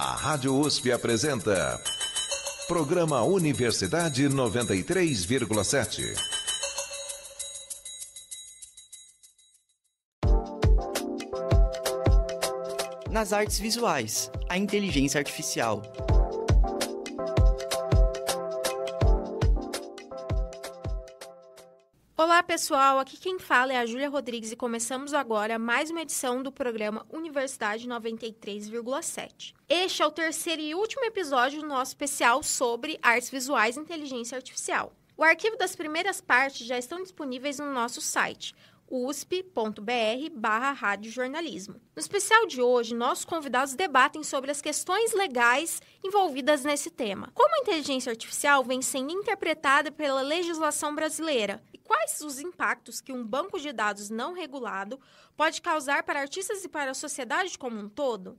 A Rádio USP apresenta Programa Universidade 93,7. Nas artes visuais, a inteligência artificial. Olá pessoal, aqui quem fala é a Júlia Rodrigues e começamos agora mais uma edição do programa Universidade 93,7. Este é o terceiro e último episódio do nosso especial sobre artes visuais e inteligência artificial. O arquivo das primeiras partes já estão disponíveis no nosso site, usp.br/radiojornalismo. No especial de hoje, nossos convidados debatem sobre as questões legais envolvidas nesse tema. Como a inteligência artificial vem sendo interpretada pela legislação brasileira? E quais os impactos que um banco de dados não regulado pode causar para artistas e para a sociedade como um todo?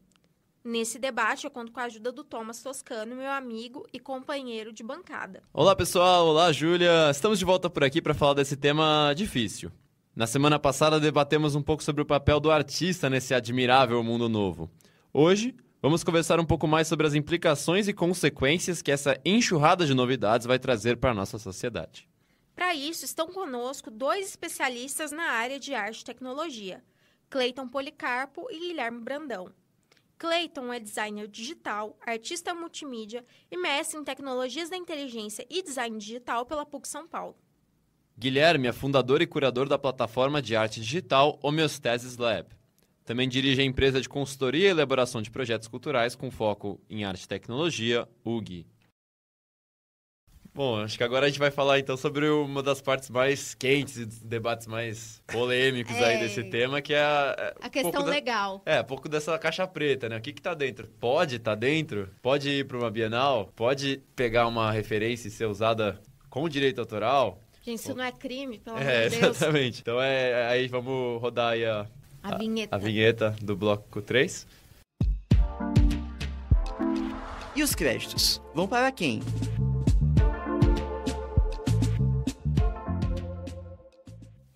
Nesse debate, eu conto com a ajuda do Thomas Toscano, meu amigo e companheiro de bancada. Olá, pessoal. Olá, Júlia. Estamos de volta por aqui para falar desse tema difícil. Na semana passada, debatemos um pouco sobre o papel do artista nesse admirável mundo novo. Hoje, vamos conversar um pouco mais sobre as implicações e consequências que essa enxurrada de novidades vai trazer para a nossa sociedade. Para isso, estão conosco dois especialistas na área de arte e tecnologia, Cleiton Policarpo e Guilherme Brandão. Cleiton é designer digital, artista multimídia e mestre em tecnologias da inteligência e design digital pela PUC São Paulo. Guilherme é fundador e curador da plataforma de arte digital Homeostasis Lab. Também dirige a empresa de consultoria e elaboração de projetos culturais com foco em arte e tecnologia, UG. Bom, acho que agora a gente vai falar então sobre uma das partes mais quentes e debates mais polêmicos aí desse tema, que é a questão legal. Um pouco dessa caixa preta, né? O que tá dentro? Pode estar dentro? Pode ir para uma Bienal? Pode pegar uma referência e ser usada com direito autoral? Gente, isso não é crime, pelo amor de Deus. Exatamente. Então aí vamos rodar aí a vinheta do bloco 3. E os créditos? Vão para quem?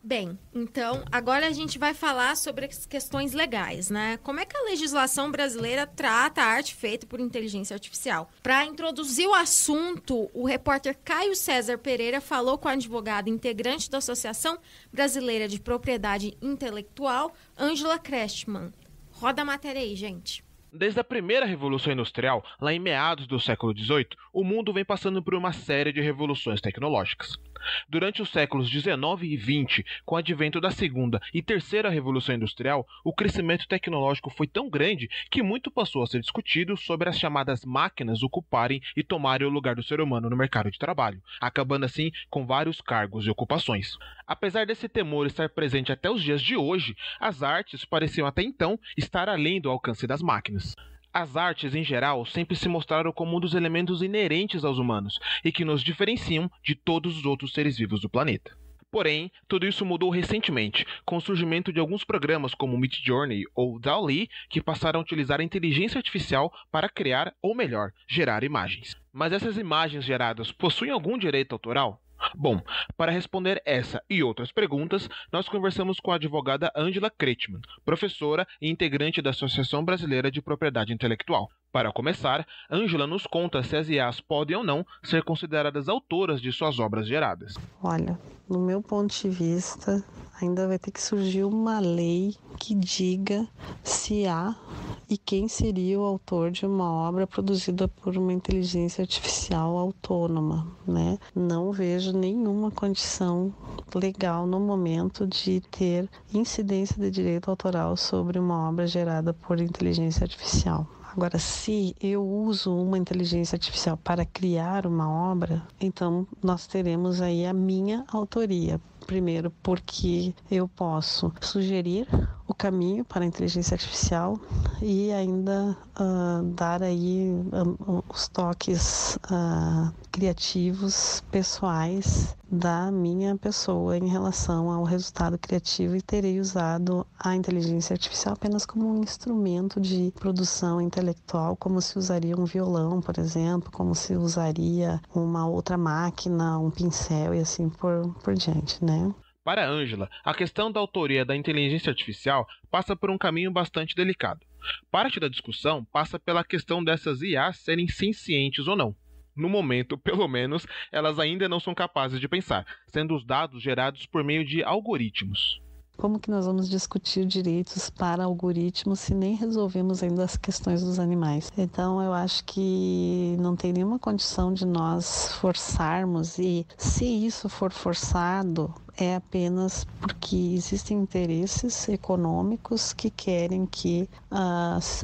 Bem, então, agora a gente vai falar sobre as questões legais, né? Como é que a legislação brasileira trata a arte feita por inteligência artificial? Para introduzir o assunto, o repórter Caio César Pereira falou com a advogada integrante da Associação Brasileira de Propriedade Intelectual, Ângela Crestman. Roda a matéria aí, gente. Desde a primeira Revolução Industrial, lá em meados do século XVIII, o mundo vem passando por uma série de revoluções tecnológicas. Durante os séculos XIX e XX, com o advento da segunda e terceira Revolução Industrial, o crescimento tecnológico foi tão grande que muito passou a ser discutido sobre as chamadas máquinas ocuparem e tomarem o lugar do ser humano no mercado de trabalho, acabando assim com vários cargos e ocupações. Apesar desse temor estar presente até os dias de hoje, as artes pareciam até então estar além do alcance das máquinas. As artes, em geral, sempre se mostraram como um dos elementos inerentes aos humanos e que nos diferenciam de todos os outros seres vivos do planeta. Porém, tudo isso mudou recentemente, com o surgimento de alguns programas como Midjourney ou DALL-E, que passaram a utilizar a inteligência artificial para criar, ou melhor, gerar imagens. Mas essas imagens geradas possuem algum direito autoral? Bom, para responder essa e outras perguntas, nós conversamos com a advogada Ângela Crestman, professora e integrante da Associação Brasileira de Propriedade Intelectual. Para começar, Ângela nos conta se as IAs podem ou não ser consideradas autoras de suas obras geradas. Olha, no meu ponto de vista, ainda vai ter que surgir uma lei que diga se há e quem seria o autor de uma obra produzida por uma inteligência artificial autônoma, né? Não vejo nenhuma condição legal no momento de ter incidência de direito autoral sobre uma obra gerada por inteligência artificial. Agora, se eu uso uma inteligência artificial para criar uma obra, então nós teremos aí a minha autoria. Primeiro, porque eu posso sugerir o caminho para a inteligência artificial e ainda dar aí os toques criativos, pessoais da minha pessoa em relação ao resultado criativo e terei usado a inteligência artificial apenas como um instrumento de produção intelectual, como se usaria um violão, por exemplo, como se usaria uma outra máquina, um pincel e assim por diante, né? Para Ângela, a questão da autoria da inteligência artificial passa por um caminho bastante delicado. Parte da discussão passa pela questão dessas IAs serem sencientes ou não. No momento, pelo menos, elas ainda não são capazes de pensar, sendo os dados gerados por meio de algoritmos. Como que nós vamos discutir direitos para algoritmos se nem resolvemos ainda as questões dos animais? Então, eu acho que não tem nenhuma condição de nós forçarmos, e se isso for forçado, é apenas porque existem interesses econômicos que querem que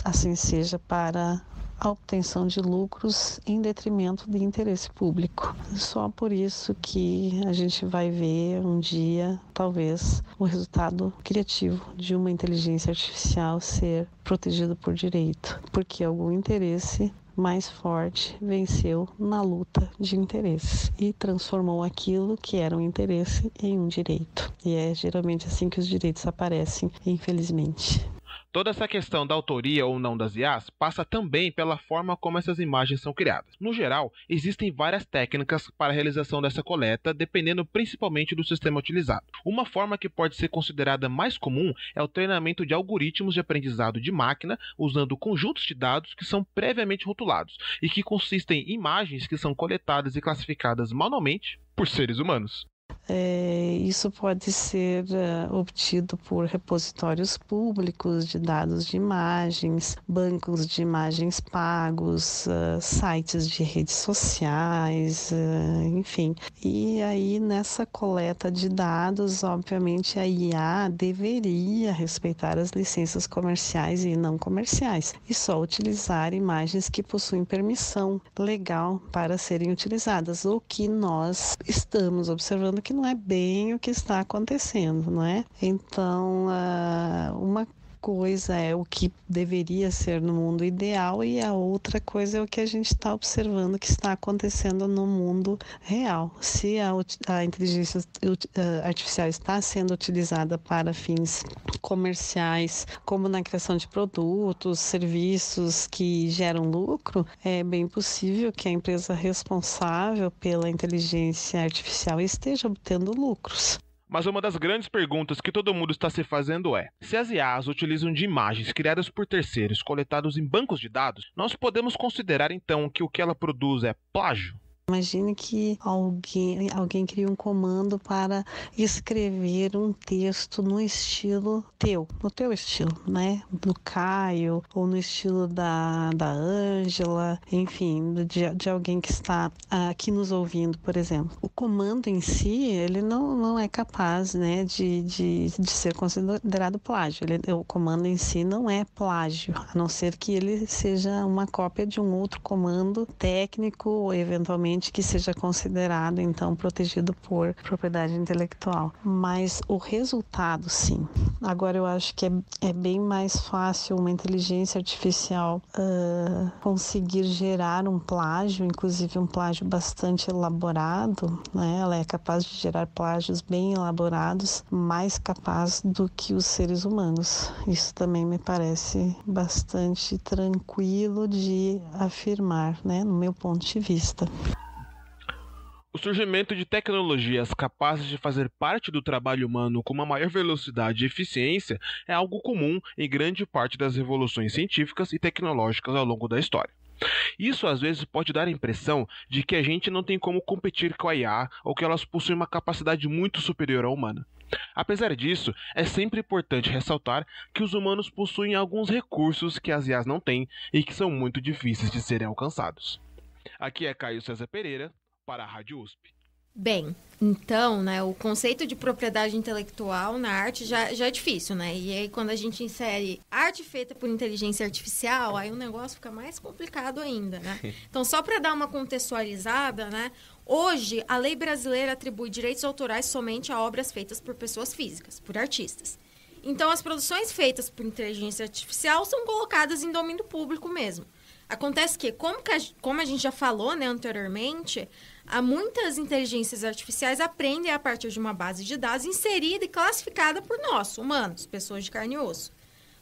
assim seja para a obtenção de lucros em detrimento do interesse público. Só por isso que a gente vai ver um dia, talvez, o resultado criativo de uma inteligência artificial ser protegido por direito, porque algum interesse mais forte venceu na luta de interesses e transformou aquilo que era um interesse em um direito. E é geralmente assim que os direitos aparecem, infelizmente. Toda essa questão da autoria ou não das IAs passa também pela forma como essas imagens são criadas. No geral, existem várias técnicas para a realização dessa coleta, dependendo principalmente do sistema utilizado. Uma forma que pode ser considerada mais comum é o treinamento de algoritmos de aprendizado de máquina usando conjuntos de dados que são previamente rotulados e que consistem em imagens que são coletadas e classificadas manualmente por seres humanos. Isso pode ser obtido por repositórios públicos de dados de imagens, bancos de imagens pagos, sites de redes sociais, enfim. E aí, nessa coleta de dados, obviamente, a IA deveria respeitar as licenças comerciais e não comerciais e só utilizar imagens que possuem permissão legal para serem utilizadas, o que nós estamos observando que não é bem o que está acontecendo, não é? Então, uma coisa é o que deveria ser no mundo ideal e a outra coisa é o que a gente está observando que está acontecendo no mundo real. Se a inteligência artificial está sendo utilizada para fins comerciais, como na criação de produtos, serviços que geram lucro, é bem possível que a empresa responsável pela inteligência artificial esteja obtendo lucros. Mas uma das grandes perguntas que todo mundo está se fazendo é: se as IAs utilizam de imagens criadas por terceiros coletados em bancos de dados, nós podemos considerar então que o que ela produz é plágio? Imagine que alguém cria um comando para escrever um texto no estilo teu, no teu estilo, né? Do Caio, ou no estilo da Ângela, enfim, de alguém que está aqui nos ouvindo, por exemplo. O comando em si, ele não é capaz, né, de ser considerado plágio. O comando em si não é plágio, a não ser que ele seja uma cópia de um outro comando técnico ou eventualmente que seja considerado, então, protegido por propriedade intelectual. Mas o resultado, sim. Agora, eu acho que é bem mais fácil uma inteligência artificial conseguir gerar um plágio, inclusive um plágio bastante elaborado, né? Ela é capaz de gerar plágios bem elaborados, mais capaz do que os seres humanos. Isso também me parece bastante tranquilo de afirmar, né? No meu ponto de vista. O surgimento de tecnologias capazes de fazer parte do trabalho humano com uma maior velocidade e eficiência é algo comum em grande parte das revoluções científicas e tecnológicas ao longo da história. Isso às vezes pode dar a impressão de que a gente não tem como competir com a IA ou que elas possuem uma capacidade muito superior à humana. Apesar disso, é sempre importante ressaltar que os humanos possuem alguns recursos que as IAs não têm e que são muito difíceis de serem alcançados. Aqui é Caio César Pereira, para a Rádio USP. Bem, então, né, o conceito de propriedade intelectual na arte já é difícil, né? E aí, quando a gente insere arte feita por inteligência artificial, aí o negócio fica mais complicado ainda, né? Então, só para dar uma contextualizada, né? Hoje, a lei brasileira atribui direitos autorais somente a obras feitas por pessoas físicas, por artistas. Então, as produções feitas por inteligência artificial são colocadas em domínio público mesmo. Acontece que, como a gente já falou, né, anteriormente, muitas inteligências artificiais aprendem a partir de uma base de dados inserida e classificada por nós, humanos, pessoas de carne e osso.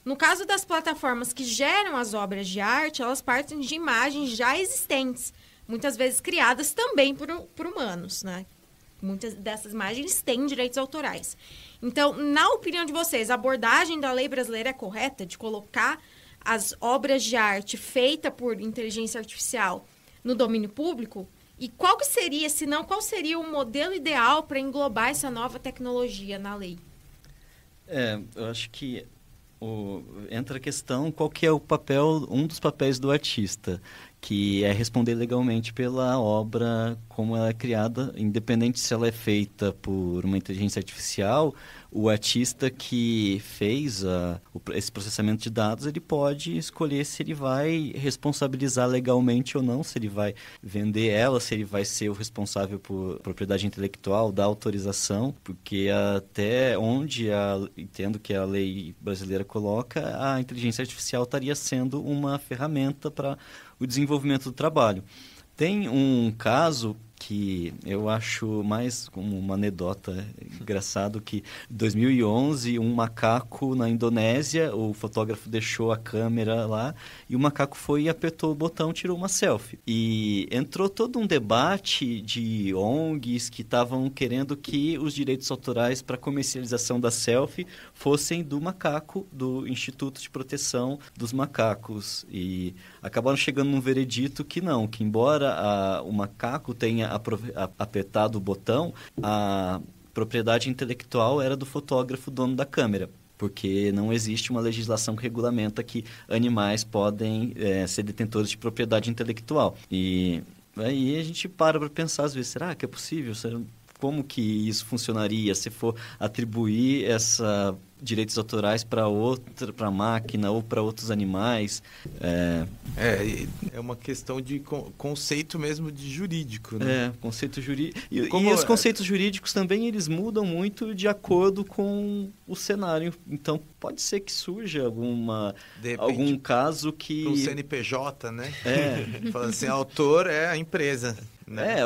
No caso das plataformas que geram as obras de arte, elas partem de imagens já existentes, muitas vezes criadas também por humanos, né? Muitas dessas imagens têm direitos autorais. Então, na opinião de vocês, a abordagem da lei brasileira é correta de colocar as obras de arte feitas por inteligência artificial no domínio público? E qual seria o modelo ideal para englobar essa nova tecnologia na lei? Eu acho que entra a questão qual que é um dos papéis do artista, que é responder legalmente pela obra como ela é criada, independente se ela é feita por uma inteligência artificial. O artista que fez esse processamento de dados, ele pode escolher se ele vai responsabilizar legalmente ou não, se ele vai vender ela, se ele vai ser o responsável por propriedade intelectual, da autorização, porque até onde entendo que a lei brasileira coloca, a inteligência artificial estaria sendo uma ferramenta para o desenvolvimento do trabalho. Tem um caso que eu acho mais como uma anedota engraçado, que em 2011 um macaco na Indonésia, o fotógrafo deixou a câmera lá e o macaco foi e apertou o botão, tirou uma selfie. E entrou todo um debate de ONGs que estavam querendo que os direitos autorais para comercialização da selfie fossem do macaco, do Instituto de Proteção dos Macacos. E acabaram chegando num veredito que não, que embora o macaco tenha apertado o botão, a propriedade intelectual era do fotógrafo, dono da câmera, porque não existe uma legislação que regulamenta que animais podem ser detentores de propriedade intelectual. E aí a gente para pensar às vezes, será que é possível? Como que isso funcionaria se for atribuir direitos autorais para máquina ou para outros animais? É uma questão de conceito mesmo de jurídico, né? Conceito jurídico. E os conceitos jurídicos também, eles mudam muito de acordo com o cenário. Então, pode ser que surja algum caso que... Para o CNPJ, né? Fala assim, autor é a empresa. Né?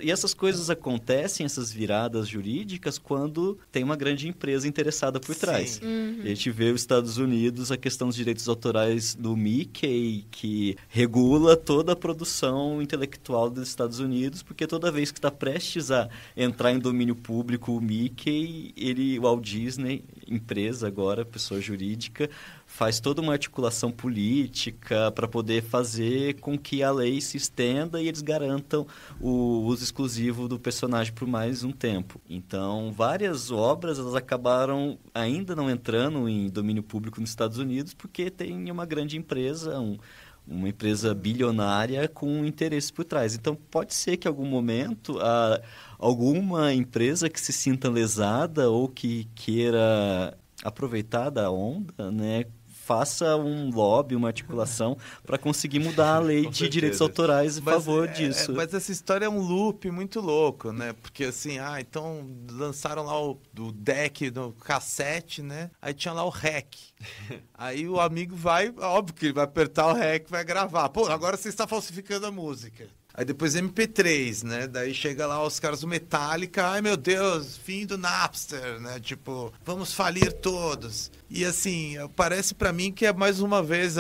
E essas coisas acontecem, essas viradas jurídicas, quando tem uma grande empresa interessada por trás. Uhum. A gente vê os Estados Unidos, a questão dos direitos autorais do Mickey, que regula toda a produção intelectual dos Estados Unidos, porque toda vez que está prestes a entrar em domínio público o Mickey, o Walt Disney, empresa agora, pessoa jurídica, faz toda uma articulação política para poder fazer com que a lei se estenda e eles garantam o uso exclusivo do personagem por mais um tempo. Então, várias obras elas acabaram ainda não entrando em domínio público nos Estados Unidos porque tem uma grande empresa, uma empresa bilionária com interesse por trás. Então, pode ser que em algum momento alguma empresa que se sinta lesada ou que queira aproveitar da onda, né, faça um lobby, uma articulação para conseguir mudar a lei de direitos autorais em favor disso. Mas essa história é um loop muito louco, né? Porque assim, então lançaram lá o deck do cassete, né? Aí tinha lá o REC. Aí o amigo óbvio que ele vai apertar o REC e vai gravar. Pô, agora você está falsificando a música. Aí depois MP3, né? Daí chega lá os caras do Metallica, ai meu Deus, fim do Napster, né? Tipo, vamos falir todos. E assim, parece pra mim que é mais uma vez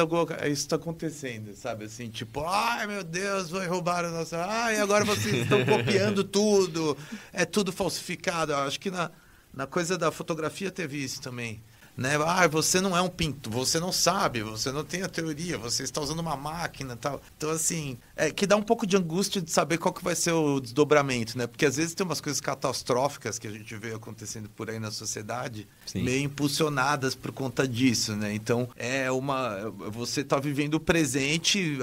isso tá acontecendo, sabe? Assim, tipo, ai meu Deus, roubaram o nosso... Ai, agora vocês estão copiando tudo, é tudo falsificado. Eu acho que na coisa da fotografia teve isso também. Né? Você não é um pintor, você não sabe, você não tem a teoria, você está usando uma máquina e tal. Então, assim, que dá um pouco de angústia de saber qual que vai ser o desdobramento, né? Porque às vezes tem umas coisas catastróficas que a gente vê acontecendo por aí na sociedade, sim, meio impulsionadas por conta disso, né? Então, você está vivendo o presente,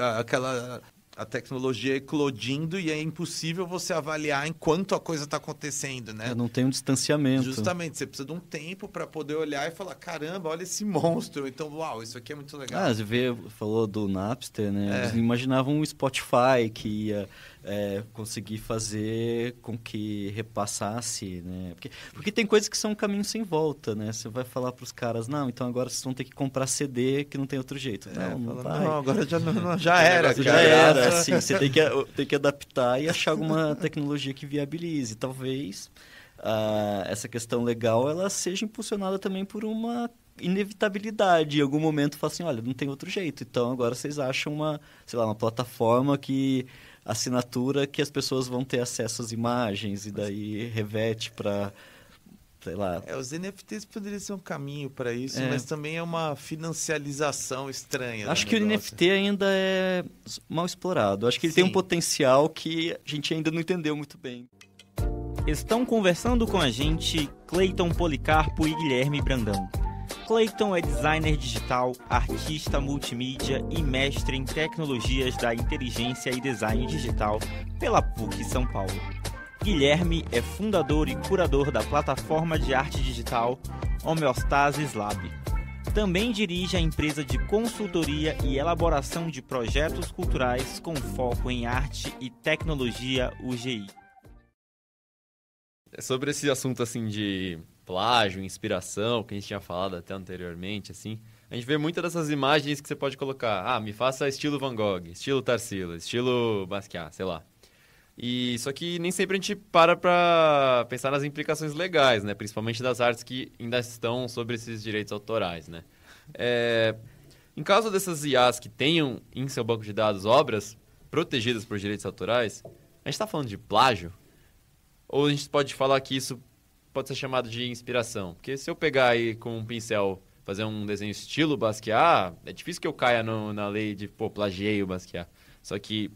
a tecnologia eclodindo e é impossível você avaliar enquanto a coisa está acontecendo, né? Não tem um distanciamento. Justamente, você precisa de um tempo para poder olhar e falar, caramba, olha esse monstro. Então, uau, isso aqui é muito legal. Você falou do Napster, né? Eles imaginavam um Spotify que ia conseguir fazer com que repassasse, né? Porque tem coisas que são um caminho sem volta, né? Você vai falar para os caras, não, então agora vocês vão ter que comprar CD que não tem outro jeito. Não, agora já era. Já era, assim, você tem que adaptar e achar alguma tecnologia que viabilize. Talvez essa questão legal ela seja impulsionada também por uma inevitabilidade. Em algum momento fala assim, olha, não tem outro jeito. Então agora vocês acham uma plataforma assinatura que as pessoas vão ter acesso às imagens e daí reverte para sei lá. Os NFTs poderiam ser um caminho para isso, mas também é uma financialização estranha. Acho que o NFT ainda é mal explorado. Acho que ele tem um potencial que a gente ainda não entendeu muito bem. Estão conversando com a gente Cleiton Policarpo e Guilherme Brandão. Cleiton é designer digital, artista multimídia e mestre em tecnologias da inteligência e design digital pela PUC São Paulo. Guilherme é fundador e curador da plataforma de arte digital Homeostasis Lab. Também dirige a empresa de consultoria e elaboração de projetos culturais com foco em arte e tecnologia UGI. Sobre esse assunto assim de plágio, inspiração, que a gente tinha falado até anteriormente, assim, a gente vê muitas dessas imagens que você pode colocar, me faça estilo Van Gogh, estilo Tarsila, estilo Basquiat, sei lá. E só que nem sempre a gente para pensar nas implicações legais, né? Principalmente das artes que ainda estão sobre esses direitos autorais, né? Em caso dessas IAs que tenham em seu banco de dados obras protegidas por direitos autorais, a gente está falando de plágio? Ou a gente pode falar que isso pode ser chamado de inspiração? Porque se eu pegar aí com um pincel, fazer um desenho estilo Basquiat, é difícil que eu caia na lei de, plagiei o Basquiat. Só que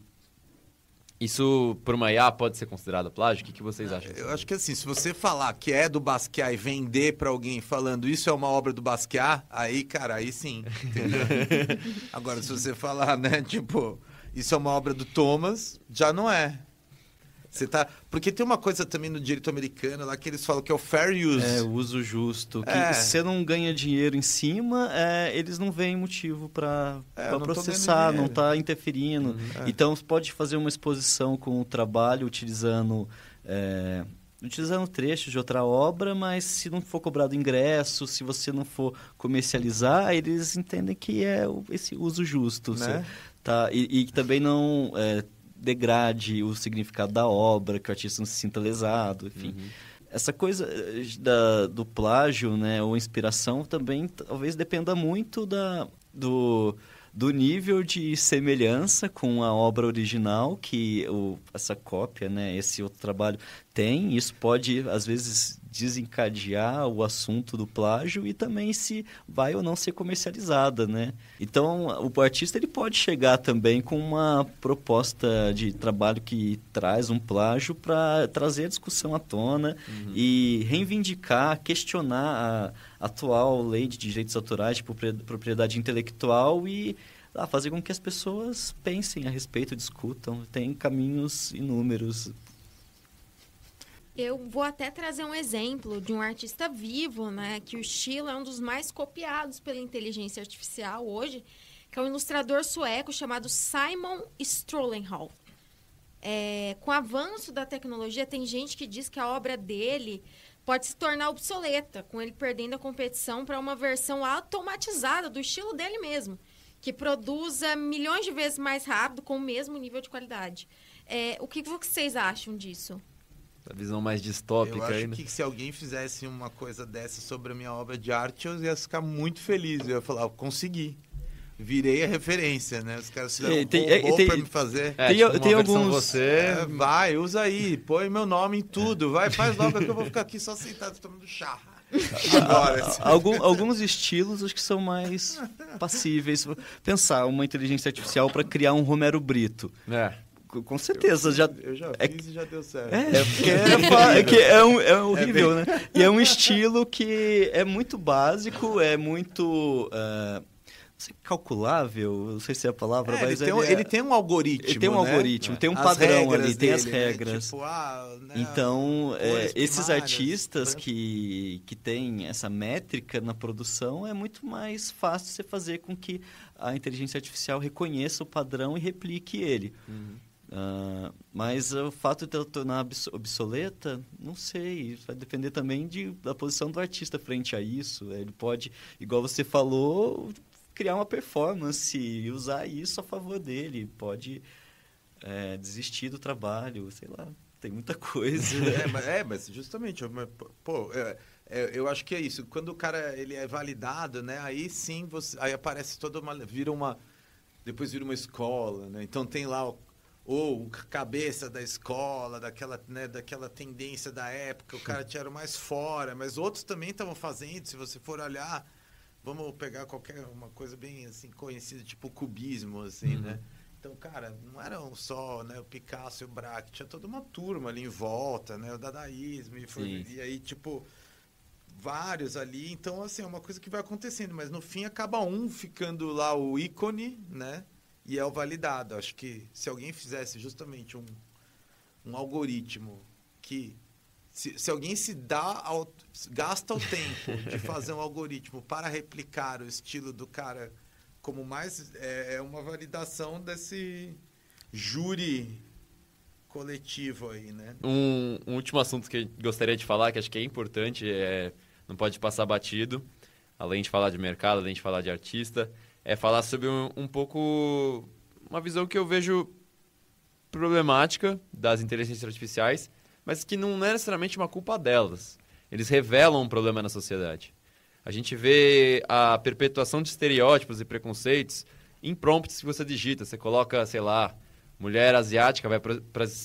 isso, por uma IA, pode ser considerado plágio? O que vocês acham? Eu acho que assim, se você falar que é do Basquiat e vender para alguém falando isso é uma obra do Basquiat, aí, cara, aí sim. Agora, se você falar, né, tipo, isso é uma obra do Thomas, já não é. Porque tem uma coisa também no direito americano lá que eles falam que é o fair use. O uso justo. Que se você não ganha dinheiro em cima, eles não veem motivo para processar, não está interferindo. Então, você pode fazer uma exposição com o trabalho utilizando trechos de outra obra, mas se não for cobrado ingresso, se você não for comercializar, eles entendem que é esse uso justo. Né? E também não degrade o significado da obra, que o artista não se sinta lesado, enfim. Essa coisa do plágio, né, ou inspiração também talvez dependa muito do nível de semelhança com a obra original que essa cópia, né, esse outro trabalho tem. Isso pode, às vezes, desencadear o assunto do plágio e também se vai ou não ser comercializada, né? Então, o artista ele pode chegar também com uma proposta de trabalho que traz um plágio para trazer a discussão à tona e reivindicar, questionar a atual lei de direitos autorais de propriedade intelectual e fazer com que as pessoas pensem a respeito, discutam. Tem caminhos inúmeros. Eu vou até trazer um exemplo de um artista vivo, né, que o estilo é um dos mais copiados pela inteligência artificial hoje, que é um ilustrador sueco chamado Simon Strollenhal. Com o avanço da tecnologia, tem gente que diz que a obra dele pode se tornar obsoleta, com ele perdendo a competição para uma versão automatizada do estilo dele mesmo, que produza milhões de vezes mais rápido com o mesmo nível de qualidade. O que vocês acham disso? A visão mais distópica. Eu acho aí, né? que se alguém fizesse uma coisa dessa sobre a minha obra de arte, eu ia ficar muito feliz. Eu ia falar, consegui. Virei a referência, né? Os caras fizeram um robô pra me fazer. Tem alguns... Vai, usa aí. Põe meu nome em tudo. Vai, faz logo que eu vou ficar aqui só sentado tomando chá. Agora, alguns estilos acho que são mais passíveis. Pensar uma inteligência artificial para criar um Romero Brito. Com certeza. Eu já fiz e já deu certo. É horrível, né? E é um estilo que é muito básico, é muito... calculável, não sei se é a palavra, mas ele tem um algoritmo. Ele tem um algoritmo, tem um padrão ali, tem as regras. Né? Tipo, então, esses artistas que têm essa métrica na produção, é muito mais fácil você fazer com que a inteligência artificial reconheça o padrão e replique ele. Mas o fato de ela tornar obsoleta, não sei, vai depender também da posição do artista frente a isso. Ele pode, igual você falou, criar uma performance e usar isso a favor dele. Pode desistir do trabalho, sei lá, tem muita coisa. Mas justamente, eu acho que é isso. Quando o cara ele é validado, né, aí sim, aí aparece depois vira uma escola, né? Então tem lá ou cabeça da escola, daquela tendência da época, o cara tinha mais fora, mas outros também estavam fazendo, se você for olhar, vamos pegar uma coisa bem assim, conhecida, tipo o cubismo, assim, né? Então, cara, não eram só, né, o Picasso e o Braque, tinha toda uma turma ali em volta, né, o dadaísmo, e aí, tipo, vários ali, então, assim, é uma coisa que vai acontecendo, mas no fim acaba um ficando lá o ícone, né, e é o validado. Acho que se alguém fizesse justamente um algoritmo que, se alguém gasta o tempo de fazer um algoritmo para replicar o estilo do cara como mais, é uma validação desse júri coletivo aí, né? Um último assunto que eu gostaria de falar, que acho que é importante, não pode passar batido, além de falar de mercado, além de falar de artista, é falar sobre um pouco uma visão que eu vejo problemática das inteligências artificiais, mas que não é necessariamente uma culpa delas. Eles revelam um problema na sociedade. A gente vê a perpetuação de estereótipos e preconceitos em prompts que você digita. Você coloca, sei lá, mulher asiática, vai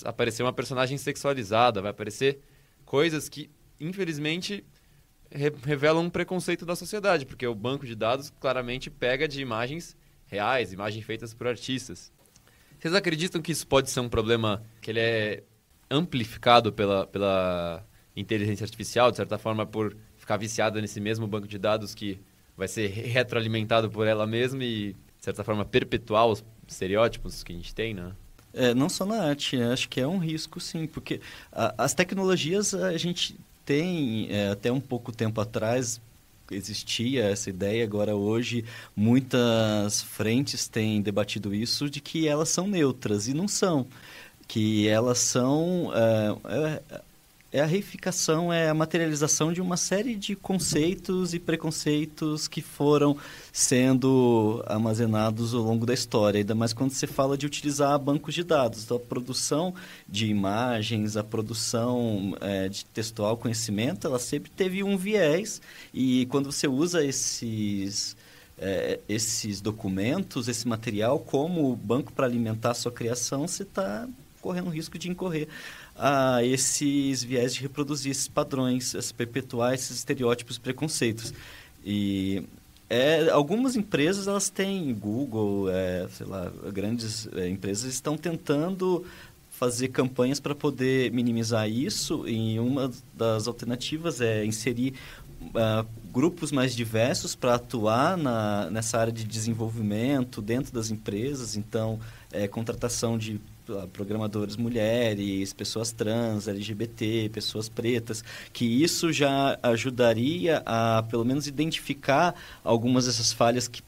aparecer uma personagem sexualizada, vai aparecer coisas que, infelizmente, revelam um preconceito da sociedade, porque o banco de dados claramente pega de imagens reais, imagens feitas por artistas. Vocês acreditam que isso pode ser um problema que ele é amplificado pela inteligência artificial, de certa forma, por ficar viciada nesse mesmo banco de dados que vai ser retroalimentado por ela mesma e, de certa forma, perpetuar os estereótipos que a gente tem, né? Não só na arte, acho que é um risco, sim, porque as tecnologias a gente tem, até um pouco tempo atrás, existia essa ideia, agora hoje muitas frentes têm debatido isso, de que elas são neutras, e não são. Que elas são... a reificação, é a materialização de uma série de conceitos e preconceitos que foram sendo armazenados ao longo da história. Ainda mais quando você fala de utilizar bancos de dados. Então, a produção de imagens, a produção de textual, conhecimento, ela sempre teve um viés. E quando você usa esses documentos, esse material, como banco para alimentar a sua criação, você está correndo o risco de incorrer a esses viés de reproduzir esses padrões, perpetuar esses estereótipos e preconceitos. E algumas empresas, elas têm, Google, sei lá, grandes empresas estão tentando fazer campanhas para poder minimizar isso, e uma das alternativas é inserir grupos mais diversos para atuar nessa área de desenvolvimento dentro das empresas. Então, contratação de programadores mulheres, pessoas trans, LGBT, pessoas pretas, que isso já ajudaria a, pelo menos, identificar algumas dessas falhas que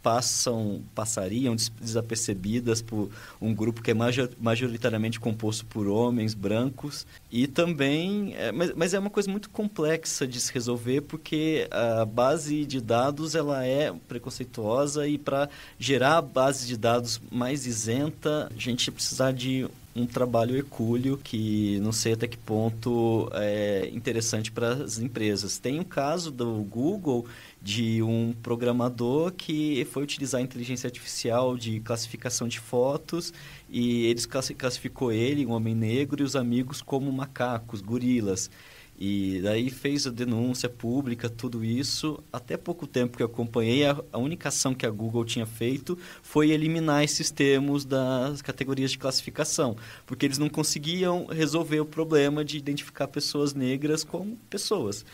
passariam desapercebidas por um grupo que é majoritariamente composto por homens brancos. E também, mas é uma coisa muito complexa de se resolver, porque a base de dados ela é preconceituosa, e para gerar a base de dados mais isenta, a gente precisar de um trabalho hercúleo que não sei até que ponto é interessante para as empresas. Tem um caso do Google de um programador que foi utilizar a inteligência artificial de classificação de fotos, e eles classificou ele, um homem negro, e os amigos como macacos, gorilas. E daí fez a denúncia pública, tudo isso. Até pouco tempo que eu acompanhei, a única ação que a Google tinha feito foi eliminar esses termos das categorias de classificação, porque eles não conseguiam resolver o problema de identificar pessoas negras como pessoas,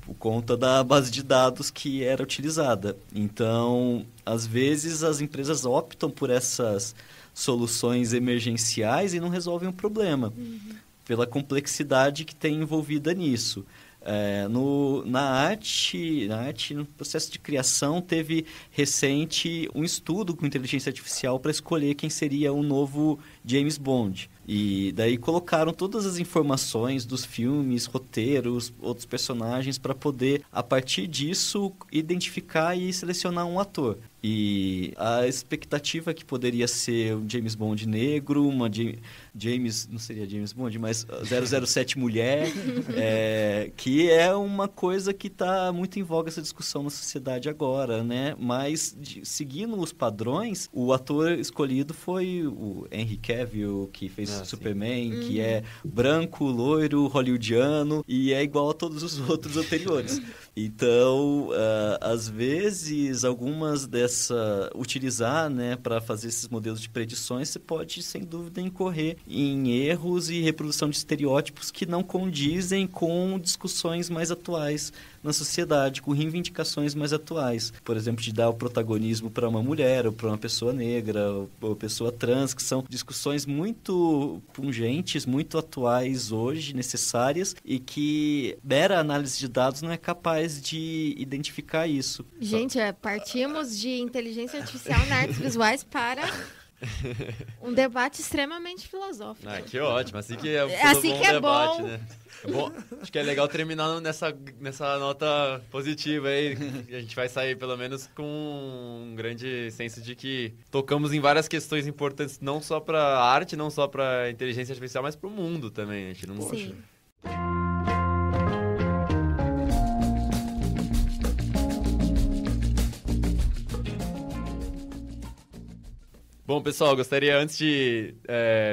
por conta da base de dados que era utilizada. Então, às vezes, as empresas optam por essas soluções emergenciais e não resolvem o problema. Pela complexidade que tem envolvida nisso. Na arte, no processo de criação, teve recente um estudo com inteligência artificial para escolher quem seria o novo James Bond. E daí colocaram todas as informações dos filmes, roteiros, outros personagens, para poder, a partir disso, identificar e selecionar um ator. E a expectativa que poderia ser um James Bond negro, uma não seria James Bond, mas 007 Mulher, que é uma coisa que está muito em voga essa discussão na sociedade agora, né? Mas, seguindo os padrões, o ator escolhido foi o Henry Cavill, que fez Superman, que é branco, loiro, hollywoodiano, e é igual a todos os outros anteriores. Então, às vezes, algumas utilizar, né, para fazer esses modelos de predições, você pode, sem dúvida, incorrer em erros e reprodução de estereótipos que não condizem com discussões mais atuais na sociedade, com reivindicações mais atuais. Por exemplo, de dar o protagonismo para uma mulher, ou para uma pessoa negra, ou pessoa trans, que são discussões muito pungentes, muito atuais hoje, necessárias, e que mera análise de dados não é capaz de identificar isso. Gente, partimos de inteligência artificial na artes visuais para um debate extremamente filosófico. Que ótimo, assim que é bom. Né? Bom, acho que é legal terminar nessa nota positiva aí. A gente vai sair pelo menos com um grande senso de que tocamos em várias questões importantes, não só para a arte, não só para a inteligência artificial, mas para o mundo também. A gente não Sim. Bom, pessoal, gostaria, antes de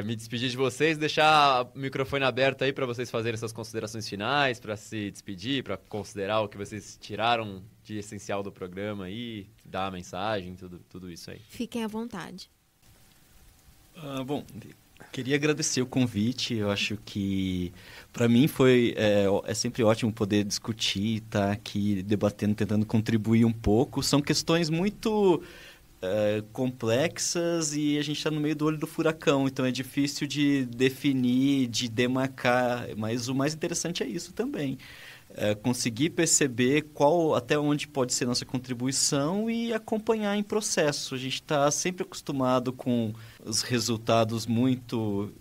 me despedir de vocês, deixar o microfone aberto aí para vocês fazerem suas considerações finais, para se despedir, para considerar o que vocês tiraram de essencial do programa aí, dar a mensagem, tudo isso aí. Fiquem à vontade. Bom, queria agradecer o convite. Eu acho que, para mim, é sempre ótimo poder discutir, estar aqui debatendo, tentando contribuir um pouco. São questões muito complexas e a gente está no meio do olho do furacão, então é difícil de definir, de demarcar, mas o mais interessante é isso também. Conseguir perceber até onde pode ser nossa contribuição e acompanhar em processo. A gente está sempre acostumado com os resultados muito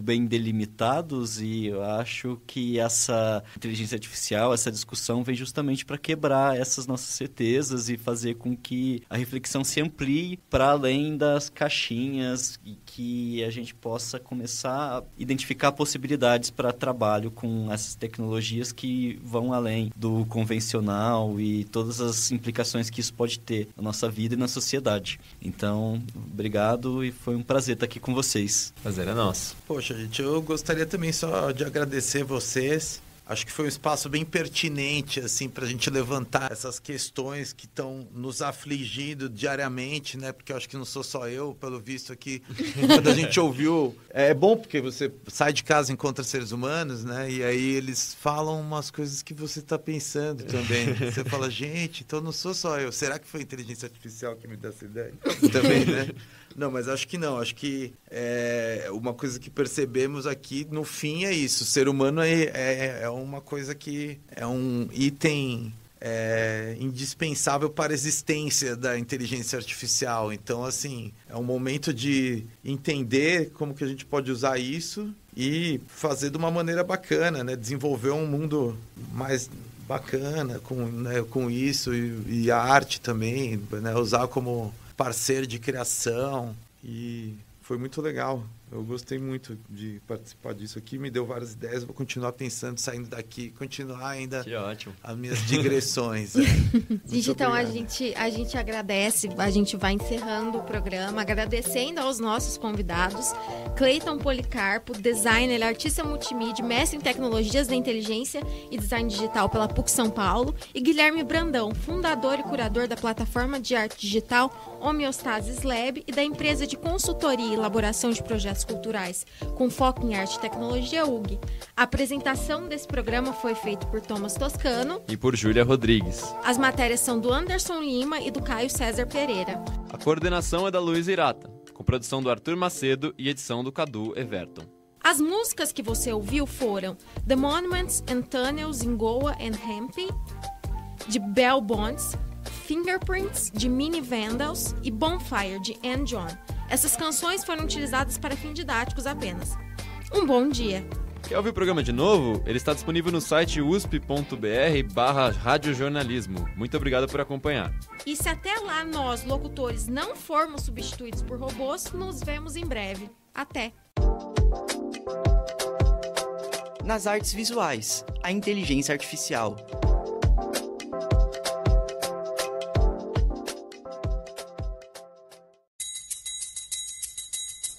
bem delimitados e eu acho que essa inteligência artificial, essa discussão vem justamente para quebrar essas nossas certezas e fazer com que a reflexão se amplie para além das caixinhas e que a gente possa começar a identificar possibilidades para trabalho com essas tecnologias que vão além do convencional e todas as implicações que isso pode ter na nossa vida e na sociedade. Então, obrigado e foi um prazer estar aqui com vocês. Prazer é nosso. Poxa, gente, eu gostaria também só de agradecer vocês. Acho que foi um espaço bem pertinente, assim, para a gente levantar essas questões que estão nos afligindo diariamente, né? Porque eu acho que não sou só eu, pelo visto aqui. Quando a gente ouviu... É bom porque você sai de casa e encontra seres humanos, né? E aí eles falam umas coisas que você está pensando também. Você fala, gente, então não sou só eu. Será que foi a inteligência artificial que me deu essa ideia? Também, né? Não, mas acho que não. Acho que uma coisa que percebemos aqui, no fim, é isso. O ser humano é uma coisa que é um item indispensável para a existência da inteligência artificial. Então, assim, é um momento de entender como que a gente pode usar isso e fazer de uma maneira bacana, né? Desenvolver um mundo mais bacana com isso e a arte também, né? Usar como parceiro de criação e foi muito legal. Eu gostei muito de participar disso aqui, me deu várias ideias, vou continuar pensando, saindo daqui, continuar ainda as minhas digressões. Gente, então a gente agradece, a gente vai encerrando o programa, agradecendo aos nossos convidados, Cleiton Policarpo, designer, artista multimídia, mestre em tecnologias da inteligência e design digital pela PUC São Paulo, e Guilherme Brandão, fundador e curador da plataforma de arte digital Homeostasis Lab e da empresa de consultoria e elaboração de projetos culturais com foco em arte e tecnologia UG. A apresentação desse programa foi feita por Thomas Toscano e por Júlia Rodrigues. As matérias são do Anderson Lima e do Caio César Pereira. A coordenação é da Luísa Irata, com produção do Arthur Macedo e edição do Cadu Everton. As músicas que você ouviu foram The Monuments and Tunnels in Goa and Hampi, de Bell Bonds, Fingerprints, de Mini Vandals e Bonfire, de Ann John. Essas canções foram utilizadas para fins didáticos apenas. Um bom dia! Quer ouvir o programa de novo? Ele está disponível no site usp.br/radiojornalismo. Muito obrigado por acompanhar. E se até lá nós, locutores, não formos substituídos por robôs, nos vemos em breve. Até! Nas artes visuais, a inteligência artificial.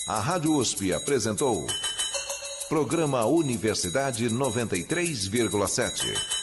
A Rádio USP apresentou Programa Universidade 93,7.